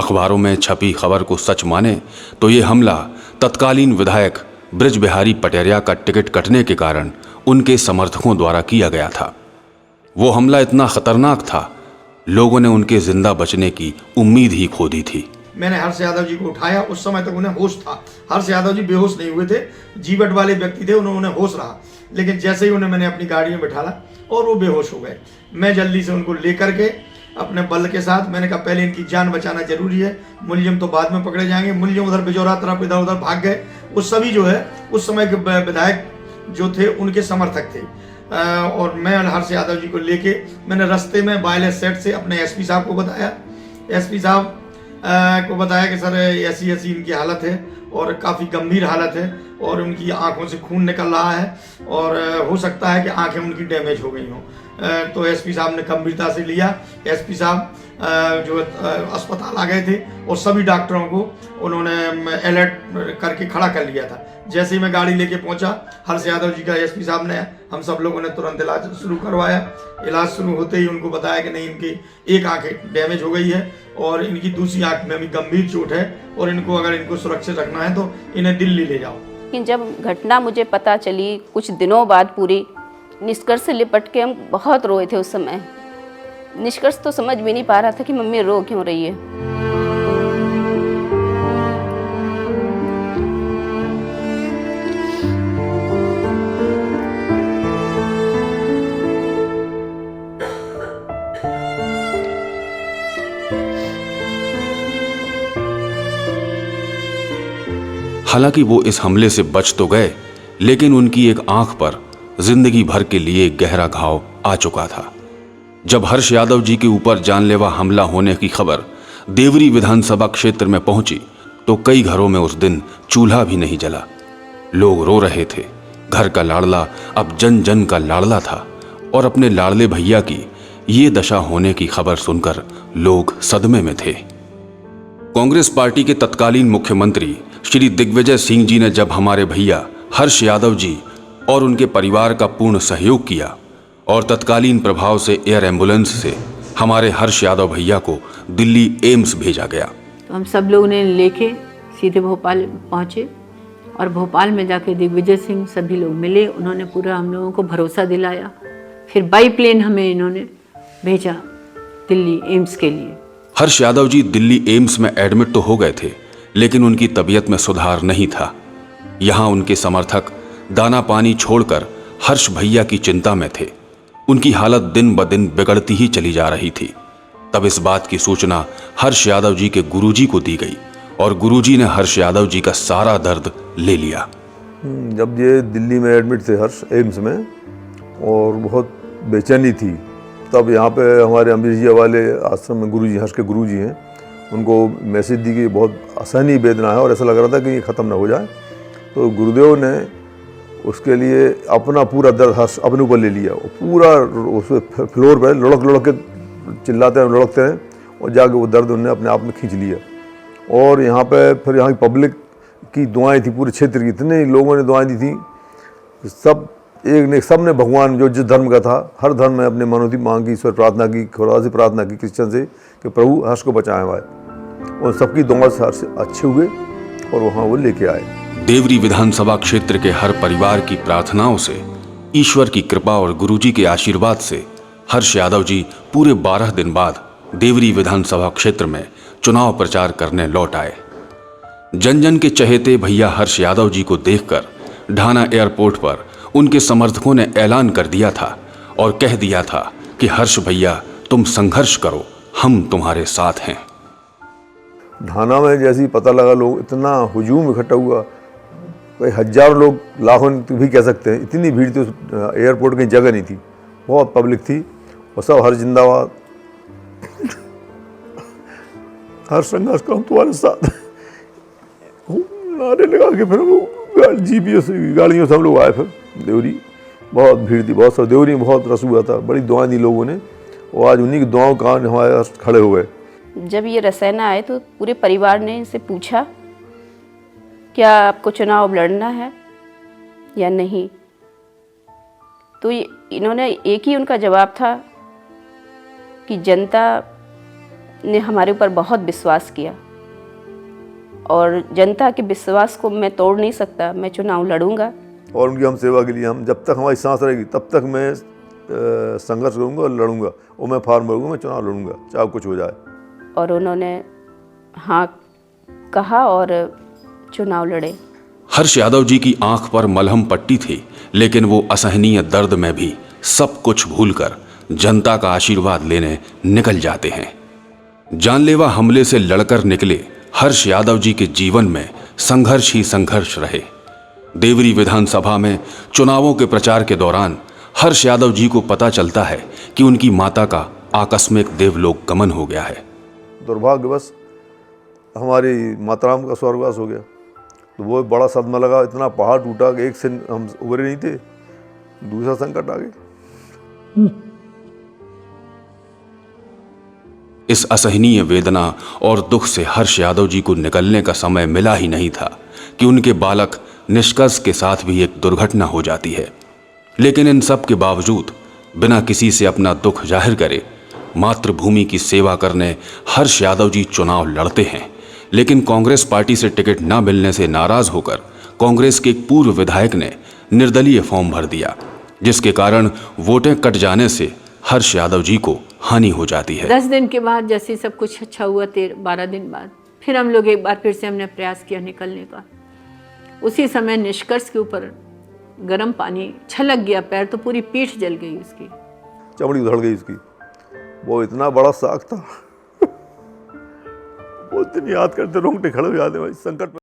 अखबारों में छपी खबर को सच माने तो ये हमला तत्कालीन विधायक बृज बिहारी पटेरिया का टिकट कटने के कारण उनके समर्थकों द्वारा किया गया था। वो हमला इतना खतरनाक था, लोगों ने उनके जिंदा बचने की उम्मीद ही खो दी थी। मैंने हर्ष यादव जी को उठाया, उस समय तक उन्हें होश था। हर्ष यादव जी बेहोश नहीं हुए थे, जीवट वाले व्यक्ति थे, उन्हें होश रहा। लेकिन जैसे ही उन्हें मैंने अपनी गाड़ी में बैठाला और वो बेहोश हो गए, मैं जल्दी से उनको लेकर के अपने बल के साथ, मैंने कहा पहले इनकी जान बचाना जरूरी है, मुलजिम तो बाद में पकड़े जाएंगे। मुलजिम उधर बिजौरा तरफ इधर उधर भाग गए। वो सभी जो है उस समय के विधायक जो थे उनके समर्थक थे। और मैं हर्ष यादव जी को लेके मैंने रास्ते में वायरलेस सेट से अपने एसपी साहब को बताया। एसपी साहब को बताया कि सर ऐसी ऐसी इनकी हालत है और काफ़ी गंभीर हालत है और उनकी आंखों से खून निकल रहा है और हो सकता है कि आंखें उनकी डैमेज हो गई हों। तो एसपी साहब ने गंभीरता से लिया। एसपी साहब जो अस्पताल आ गए थे और सभी डॉक्टरों को उन्होंने अलर्ट करके खड़ा कर लिया था। जैसे ही मैं गाड़ी लेके पहुंचा, हर्ष यादव जी का एसपी साहब ने, हम सब लोगों ने तुरंत इलाज शुरू करवाया। इलाज शुरू होते ही उनको बताया कि नहीं, इनकी एक आंख डैमेज हो गई है और इनकी दूसरी आंख में भी गंभीर चोट है और इनको अगर इनको सुरक्षित रखना है तो इन्हें दिल्ली ले जाओ। लेकिन जब घटना मुझे पता चली कुछ दिनों बाद, पूरी निष्कर्ष से लिपट के हम बहुत रोए थे उस समय। निष्कर्ष तो समझ भी नहीं पा रहा था कि मम्मी रो क्यों रही है। हालांकि वो इस हमले से बच तो गए, लेकिन उनकी एक आंख पर जिंदगी भर के लिए गहरा घाव आ चुका था। जब हर्ष यादव जी के ऊपर जानलेवा हमला होने की खबर देवरी विधानसभा क्षेत्र में पहुंची तो कई घरों में उस दिन चूल्हा भी नहीं जला। लोग रो रहे थे। घर का लाड़ला अब जन जन का लाड़ला था और अपने लाड़ले भैया की ये दशा होने की खबर सुनकर लोग सदमे में थे। कांग्रेस पार्टी के तत्कालीन मुख्यमंत्री श्री दिग्विजय सिंह जी ने जब हमारे भैया हर्ष यादव जी और उनके परिवार का पूर्ण सहयोग किया और तत्कालीन प्रभाव से एयर एम्बुलेंस से हमारे हर्ष यादव भैया को दिल्ली एम्स भेजा गया। तो हम सब लोग ने लेके सीधे भोपाल पहुँचे और भोपाल में जाके दिग्विजय सिंह सभी लोग मिले। उन्होंने पूरा हम लोगों को भरोसा दिलाया। फिर बाई प्लेन हमें इन्होंने भेजा दिल्ली एम्स के लिए। हर्ष यादव जी दिल्ली एम्स में एडमिट तो हो गए थे, लेकिन उनकी तबीयत में सुधार नहीं था। यहाँ उनके समर्थक दाना पानी छोड़कर हर्ष भैया की चिंता में थे। उनकी हालत दिन ब दिन बिगड़ती ही चली जा रही थी। तब इस बात की सूचना हर्ष यादव जी के गुरुजी को दी गई और गुरुजी ने हर्ष यादव जी का सारा दर्द ले लिया। जब ये दिल्ली में एडमिट थे हर्ष एम्स में और बहुत बेचैनी थी, तब यहाँ पे हमारे अमरीश जी वाले आश्रम में गुरुजी, हर्ष के गुरुजी हैं, उनको मैसेज दी कि बहुत आसानी वेदना है और ऐसा लग रहा था कि ये ख़त्म ना हो जाए। तो गुरुदेव ने उसके लिए अपना पूरा दर्द हर्ष अपने ऊपर ले लिया। पूरा उस फ्लोर पर लुढ़क लुढ़क के चिल्लाते लुढ़कते हैं और जाके वो दर्द उन्होंने अपने आप में खींच लिया। और यहाँ पे फिर यहाँ की पब्लिक की दुआएं थी, पूरे क्षेत्र की इतने लोगों ने दुआएं दी थी। सब सब ने भगवान जो जिस धर्म का था, हर धर्म में अपने मनोती मांगी, ईश्वर प्रार्थना की, खुदा से प्रार्थना की, क्रिश्चियन से, कि प्रभु हर्ष को बचाएं भाई। और सबकी दुआ से हर्ष अच्छे हुए और वहाँ वो लेके आए। देवरी विधानसभा क्षेत्र के हर परिवार की प्रार्थनाओं से, ईश्वर की कृपा और गुरुजी के आशीर्वाद से हर्ष यादव जी पूरे 12 दिन बाद देवरी विधानसभा क्षेत्र में चुनाव प्रचार करने लौट आए। जन जन के चहेते भैया हर्ष यादव जी को देखकर ढाना एयरपोर्ट पर उनके समर्थकों ने ऐलान कर दिया था और कह दिया था कि हर्ष भैया तुम संघर्ष करो, हम तुम्हारे साथ हैं। ढाना में जैसे ही पता लगा, लोग इतना हुजूम इकट्ठा हुआ, कोई हजारों लोग, लाखों भी कह सकते हैं, इतनी भीड़ थी। एयरपोर्ट की जगह नहीं थी, बहुत पब्लिक थी और सब हर जिंदाबाद, हर संघर्ष का हम तुम्हारे साथ, नारे लगा के फिर हम लोग जीपीएस गाड़ियों से हम लोग आए। फिर देवरी बहुत भीड़ थी, बहुत सब देवरी में बहुत रस हुआ था, बड़ी दुआएं दी लोगों ने और आज उन्हीं की दुआओं का हमारे खड़े हो गए। जब ये रसायना आए तो पूरे परिवार ने इनसे पूछा, क्या आपको चुनाव लड़ना है या नहीं? तो इन्होंने एक ही उनका जवाब था कि जनता ने हमारे ऊपर बहुत विश्वास किया और जनता के विश्वास को मैं तोड़ नहीं सकता। मैं चुनाव लड़ूंगा और उनकी हम सेवा के लिए हम जब तक हमारी सांस रहेगी तब तक मैं संघर्ष करूंगा और लड़ूंगा और मैं फार्म भरूंगा, मैं चुनाव लड़ूंगा चाहे कुछ हो जाए। और उन्होंने हाँ कहा और चुनाव लड़े। हर्ष यादव जी की आंख पर मलहम पट्टी थी, लेकिन वो असहनीय दर्द में भी सब कुछ भूलकर जनता का आशीर्वाद लेने निकल जाते हैं। जानलेवा हमले से लड़कर निकले हर्ष यादव जी के जीवन में संघर्ष ही संघर्ष रहे। देवरी विधानसभा में चुनावों के प्रचार के दौरान हर्ष यादव जी को पता चलता है कि उनकी माता का आकस्मिक देवलोक गमन हो गया है। दुर्भाग्यवश हमारी माताराम का स्वर्गवास हो गया, तो वो बड़ा सदमा लगा। इतना पहाड़ टूटा कि एक से हम उभरे नहीं थे, दूसरा संकट आ गया। इस असहनीय वेदना और दुख से हर्ष यादव जी को निकलने का समय मिला ही नहीं था कि उनके बालक निष्कर्ष के साथ भी एक दुर्घटना हो जाती है। लेकिन इन सब के बावजूद बिना किसी से अपना दुख जाहिर करे मातृभूमि की सेवा करने हर्ष यादव जी चुनाव लड़ते हैं। लेकिन कांग्रेस पार्टी से टिकट न मिलने से नाराज होकर कांग्रेस के एक पूर्व विधायक ने निर्दलीय फॉर्म भर दिया, जिसके कारण वोटें कट जाने से हर्ष यादव जी को हानि हो जाती है। 10 दिन के बाद जैसे सब कुछ अच्छा हुआ, 12 दिन बाद फिर हम लोग एक बार फिर से हमने प्रयास किया निकलने का। उसी समय निष्कर्ष के ऊपर गर्म पानी छलक गया, पैर तो पूरी पीठ जल गई उसकी, चमड़ी उधड़ गई उसकी। वो इतना बड़ा साग था, वो दिन याद करते रोंगटे खड़े हो जाते भाई। संकट